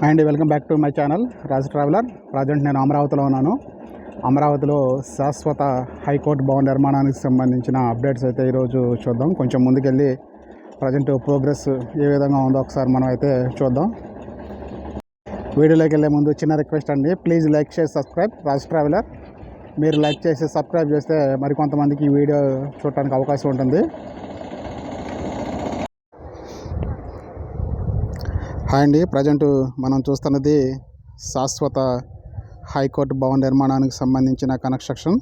And welcome back to my channel Raj traveller. Present నేను అమరావతిలో ఉన్నాను. అమరావతిలో శాశ్వత హైకోర్టు భవన నిర్మాణానికి సంబంధించిన అప్డేట్స్ అయితే ఈరోజు చూద్దాం. కొంచెం ముందుకెళ్ళి ప్రజెంట్ ప్రోగ్రెస్ ఏ విధంగా ఉందో ఒకసారి మనం అయితే చూద్దాం. వీడియోలోకి వెళ్ళే ముందు చిన్న రిక్వెస్ట్ అండి, ప్లీజ్ లైక్ చేసి సబ్స్క్రైబ్ రాజ్ ట్రావెలర్. మీరు లైక్ చేసి సబ్స్క్రైబ్ చేస్తే మరికొంతమందికి ఈ వీడియో చూడటానికి అవకాశం ఉంటుంది. హాయ్ అండి, ప్రజెంట్ మనం చూస్తున్నది శాశ్వత హైకోర్టు భవన నిర్మాణానికి సంబంధించిన కన్స్ట్రక్షన్.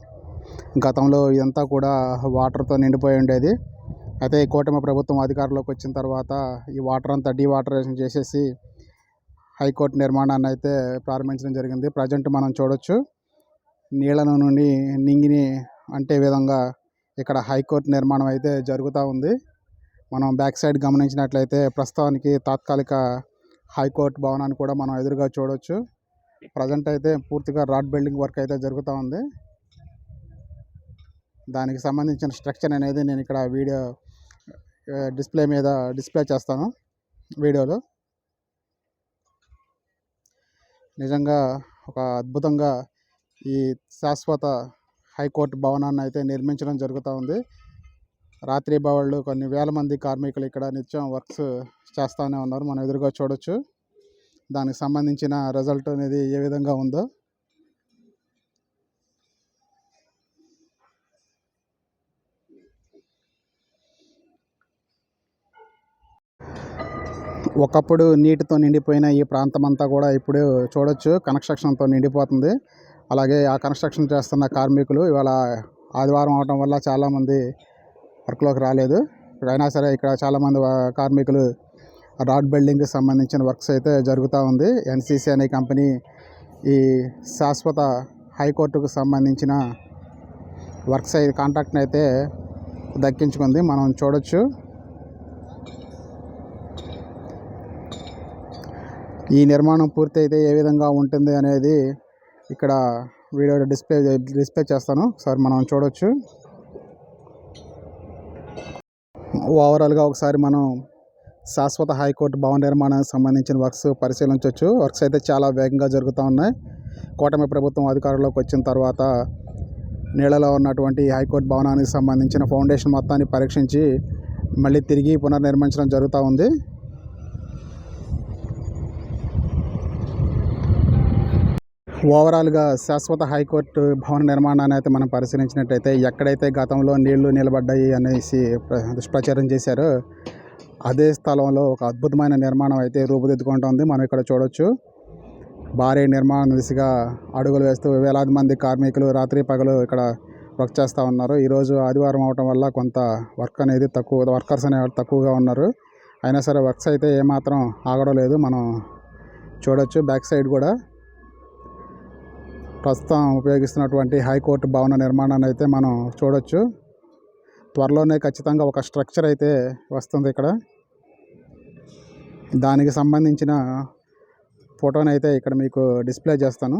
గతంలో ఇదంతా కూడా వాటర్తో నిండిపోయి ఉండేది. అయితే కూటమి ప్రభుత్వం అధికారంలోకి వచ్చిన తర్వాత ఈ వాటర్ అంతా డీవాటరేషన్ చేసేసి హైకోర్టు నిర్మాణాన్ని అయితే ప్రారంభించడం జరిగింది. ప్రజెంట్ మనం చూడొచ్చు, నీళ్ళను నుండి నింగిని అంటే విధంగా ఇక్కడ హైకోర్టు నిర్మాణం అయితే జరుగుతూ ఉంది. మనం బ్యాక్ సైడ్ గమనించినట్లయితే ప్రస్తుతానికి తాత్కాలిక హైకోర్టు భవనాన్ని కూడా మనం ఎదురుగా చూడవచ్చు. ప్రజెంట్ అయితే పూర్తిగా రాడ్ బిల్డింగ్ వర్క్ అయితే జరుగుతూ ఉంది. దానికి సంబంధించిన స్ట్రక్చర్ అనేది నేను ఇక్కడ వీడియో డిస్ప్లే మీద డిస్ప్లే చేస్తాను వీడియోలో. నిజంగా ఒక అద్భుతంగా ఈ శాశ్వత హైకోర్టు భవనాన్ని అయితే నిర్మించడం జరుగుతూ ఉంది. రాత్రి బవళ్ళు కొన్ని వేల మంది కార్మికులు ఇక్కడ నిత్యం వర్క్స్ చేస్తూనే ఉన్నారు. మనం ఎదురుగా చూడొచ్చు. దానికి సంబంధించిన రిజల్ట్ అనేది ఏ విధంగా ఉందో. ఒకప్పుడు నీటితో నిండిపోయిన ఈ ప్రాంతం అంతా కూడా ఇప్పుడు చూడొచ్చు కన్స్ట్రక్షన్తో నిండిపోతుంది. అలాగే ఆ కన్స్ట్రక్షన్ చేస్తున్న కార్మికులు ఇవాళ ఆదివారం అవడం వల్ల చాలామంది వర్క్లోకి రాలేదు. అయినా సరే ఇక్కడ చాలామంది కార్మికులు రాడ్ బిల్డింగ్కి సంబంధించిన వర్క్స్ అయితే జరుగుతూ ఉంది. ఎన్సీసీ అనే కంపెనీ ఈ శాశ్వత హైకోర్టుకు సంబంధించిన వర్క్స్ అయితే కాంట్రాక్ట్ని అయితే దక్కించుకుంది. మనం చూడొచ్చు. ఈ నిర్మాణం పూర్తి అయితే ఏ విధంగా ఉంటుంది అనేది ఇక్కడ వీడియో డిస్ప్లే చేస్తాను. ఒకసారి మనం చూడొచ్చు. ఓవరాల్గా ఒకసారి మనం శాశ్వత హైకోర్టు భవన నిర్మాణానికి సంబంధించిన వర్క్స్ పరిశీలించవచ్చు. వర్క్స్ అయితే చాలా వేగంగా జరుగుతూ ఉన్నాయి. కూటమి ప్రభుత్వం అధికారంలోకి వచ్చిన తర్వాత నీళ్ళలో ఉన్నటువంటి హైకోర్టు భవనానికి సంబంధించిన ఫౌండేషన్ మొత్తాన్ని పరీక్షించి మళ్ళీ తిరిగి పునర్నిర్మించడం జరుగుతూ ఉంది. ఓవరాల్గా శాశ్వత హైకోర్టు భవన నిర్మాణాన్ని అయితే మనం పరిశీలించినట్టయితే ఎక్కడైతే గతంలో నీళ్లు నిలబడ్డాయి అనేసి దుష్ప్రచారం చేశారో అదే స్థలంలో ఒక అద్భుతమైన నిర్మాణం అయితే రూపుదిద్దుకుంటుంది. మనం ఇక్కడ చూడొచ్చు. భారీ నిర్మాణ దిశగా అడుగులు వేస్తూ వేలాది మంది కార్మికులు రాత్రి పగలు ఇక్కడ వర్క్ చేస్తూ ఉన్నారు. ఈరోజు ఆదివారం అవటం వల్ల కొంత వర్కర్స్ అనేవాళ్ళు తక్కువగా ఉన్నారు. అయినా సరే వర్క్స్ అయితే ఏమాత్రం ఆగడం లేదు. మనం చూడొచ్చు. బ్యాక్ సైడ్ కూడా ప్రస్తుతం ఉపయోగిస్తున్నటువంటి హైకోర్టు భవన నిర్మాణాన్ని అయితే మనం చూడొచ్చు. త్వరలోనే ఖచ్చితంగా ఒక స్ట్రక్చర్ అయితే వస్తుంది ఇక్కడ. దానికి సంబంధించిన ఫోటోని అయితే ఇక్కడ మీకు డిస్ప్లే చేస్తాను.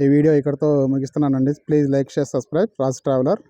ఈ వీడియో ఇక్కడితో ముగిస్తున్నానండి. Please like share subscribe Raj traveller.